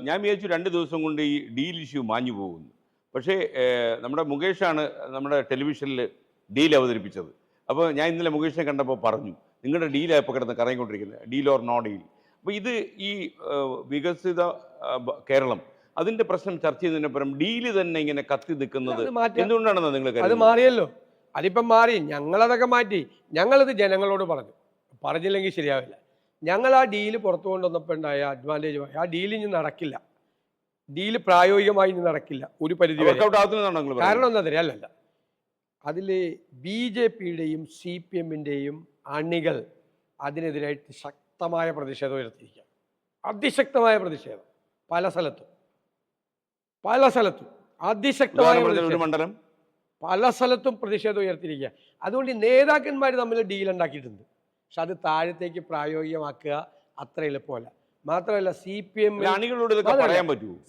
ഞാൻ വിചാരിച്ചു 2 ദിവസം കൊണ്ട് ഈ ഡീൽ ഇഷ്യൂ മാഞ്ഞു പോകുന്നു. പക്ഷേ നമ്മുടെ മുകേഷാണ് നമ്മുടെ ടെലിവിഷനിൽ ഡീൽ അവതരിപ്പിച്ചത്. അപ്പോൾ ഞാൻ ഇന്നലെ മുകേഷിനെ കണ്ടപ്പോൾ പറഞ്ഞു, നിങ്ങളുടെ ഡീലായപ്പോൾ കിടന്ന് കറങ്ങിക്കൊണ്ടിരിക്കുന്നത്, ഡീൽ ഓർ നോ ഡീൽ. അപ്പോൾ ഇത് ഈ വികസിത കേരളം അതിൻ്റെ പ്രശ്നം ചർച്ച ചെയ്തതിനപ്പുറം ഡീല് തന്നെ ഇങ്ങനെ കത്തി നിൽക്കുന്നത് എന്തുകൊണ്ടാണെന്ന് നിങ്ങൾ അത് മാറിയല്ലോ. അതിപ്പം മാറി. ഞങ്ങളതൊക്കെ മാറ്റി. ഞങ്ങളിത് ജനങ്ങളോട് പറഞ്ഞില്ലെങ്കിൽ ശരിയാവില്ല. ഞങ്ങൾ ആ ഡീല് പുറത്തു കൊണ്ടുവന്നപ്പോൾ ഉണ്ടായ അഡ്വാൻറ്റേജ്, ആ ഡീൽ ഇനി നടക്കില്ല. ഡീല് പ്രായോഗികമായി ഇനി നടക്കില്ല ഒരു പരിധി വരെ. കാരണം എന്താ തരിക, അല്ലല്ല, അതിൽ BJPയുടെയും CPMൻ്റെയും അണികൾ അതിനെതിരായിട്ട് ശക്തമായ പ്രതിഷേധം ഉയർത്തിയിരിക്കുക. അതിശക്തമായ പ്രതിഷേധം പല സ്ഥലത്തും അതിശക്തമായ മണ്ഡലം പല സ്ഥലത്തും പ്രതിഷേധം ഉയർത്തിയിരിക്കുക. അതുകൊണ്ട് നേതാക്കന്മാർ തമ്മിൽ ഡീൽ ഉണ്ടാക്കിയിട്ടുണ്ട്. പക്ഷെ അത് താഴത്തേക്ക് പ്രായോഗികമാക്കുക അത്ര എളുപ്പമല്ല. മാത്രമല്ല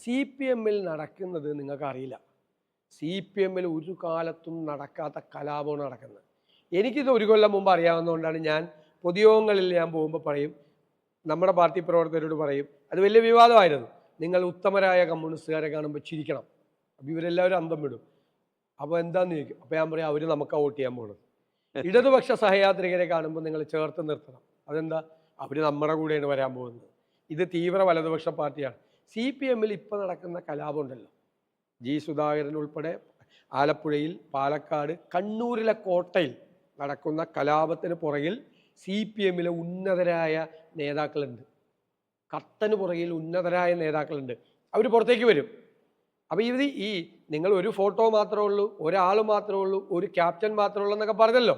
CPMൽ നടക്കുന്നത് നിങ്ങൾക്ക് അറിയില്ല. CPMൽ ഒരു കാലത്തും നടക്കാത്ത കലാപമാണ് നടക്കുന്നത്. എനിക്കിത് 1 കൊല്ലം മുമ്പ് അറിയാവുന്നതുകൊണ്ടാണ് ഞാൻ പൊതുയോഗങ്ങളിൽ ഞാൻ പോകുമ്പോൾ പറയും, നമ്മുടെ പാർട്ടി പ്രവർത്തകരോട് പറയും, അത് വലിയ വിവാദമായിരുന്നു, നിങ്ങൾ ഉത്തമരായ കമ്മ്യൂണിസ്റ്റുകാരെ കാണുമ്പോൾ ചിരിക്കണം. അപ്പോൾ ഇവരെല്ലാവരും അന്തം വിടും. അപ്പോൾ എന്താന്ന് ചോദിക്കും. അപ്പോൾ ഞാൻ പറയും, അവർ നമുക്കാണ് വോട്ട് ചെയ്യാൻ പോകുന്നത്. ഇടതുപക്ഷ സഹയാത്രികരെ കാണുമ്പോൾ നിങ്ങൾ ചേർത്ത് നിർത്തണം. അതെന്താ, അവർ നമ്മുടെ കൂടെയാണ് വരാൻ പോകുന്നത്. ഇത് തീവ്ര വലതുപക്ഷ പാർട്ടിയാണ്. CPMൽ ഇപ്പോൾ നടക്കുന്ന കലാപം ഉണ്ടല്ലോ, സുധാകരൻ ഉൾപ്പെടെ ആലപ്പുഴയിൽ, പാലക്കാട്, കണ്ണൂരിലെ കോട്ടയിൽ നടക്കുന്ന കലാപത്തിന് പുറകിൽ CPMലെ ഉന്നതരായ നേതാക്കളുണ്ട്. കത്തന് പുറകിൽ ഉന്നതരായ നേതാക്കളുണ്ട്. അവർ പുറത്തേക്ക് വരും. അപ്പോൾ ഈ നിങ്ങൾ ഒരു ഫോട്ടോ മാത്രമേ ഉള്ളൂ, ഒരാൾ മാത്രമേ ഉള്ളൂ, ഒരു ക്യാപ്റ്റൻ മാത്രമേ ഉള്ളൂ എന്നൊക്കെ പറഞ്ഞല്ലോ,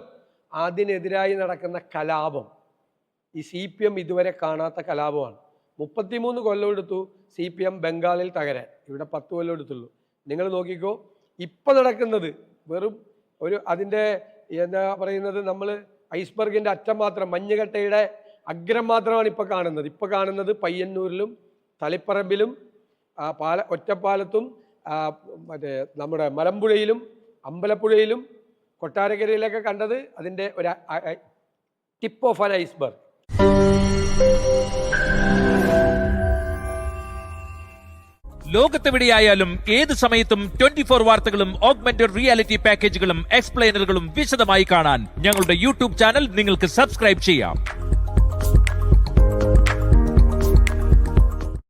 അതിനെതിരായി നടക്കുന്ന കലാപം ഈ CPM ഇതുവരെ കാണാത്ത കലാപമാണ്. 33 കൊല്ലം എടുത്തു CPM ബംഗാളിൽ തകരാൻ, ഇവിടെ 10 കൊല്ലം എടുത്തുള്ളൂ. നിങ്ങൾ നോക്കിക്കോ, ഇപ്പം നടക്കുന്നത് വെറും അതിൻ്റെ എന്താ പറയുന്നത്, നമ്മൾ ഐസ്ബർഗിൻ്റെ അറ്റം മാത്രം, മഞ്ഞുകട്ടയുടെ അഗ്രം മാത്രമാണ് ഇപ്പോൾ കാണുന്നത്. ഇപ്പോൾ കാണുന്നത് പയ്യന്നൂരിലും തളിപ്പറമ്പിലും ഒറ്റപ്പാലത്തും മറ്റേ നമ്മുടെ മലമ്പുഴയിലും അമ്പലപ്പുഴയിലും കൊട്ടാരക്കരയിലൊക്കെ കണ്ടത് അതിൻ്റെ ഒരു ടിപ്പ് ഓഫ് ആൻ ഐസ്ബർഗ്. ലോകത്തെവിടെയായാലും ഏത് സമയത്തും 24 വാർത്തകളും ഓഗ്മെന്റഡ് റിയാലിറ്റി പാക്കേജുകളും എക്സ്പ്ലെയിനറുകളും വിശദമായി കാണാൻ ഞങ്ങളുടെ YouTube ചാനൽ നിങ്ങൾക്ക് സബ്സ്ക്രൈബ് ചെയ്യാം.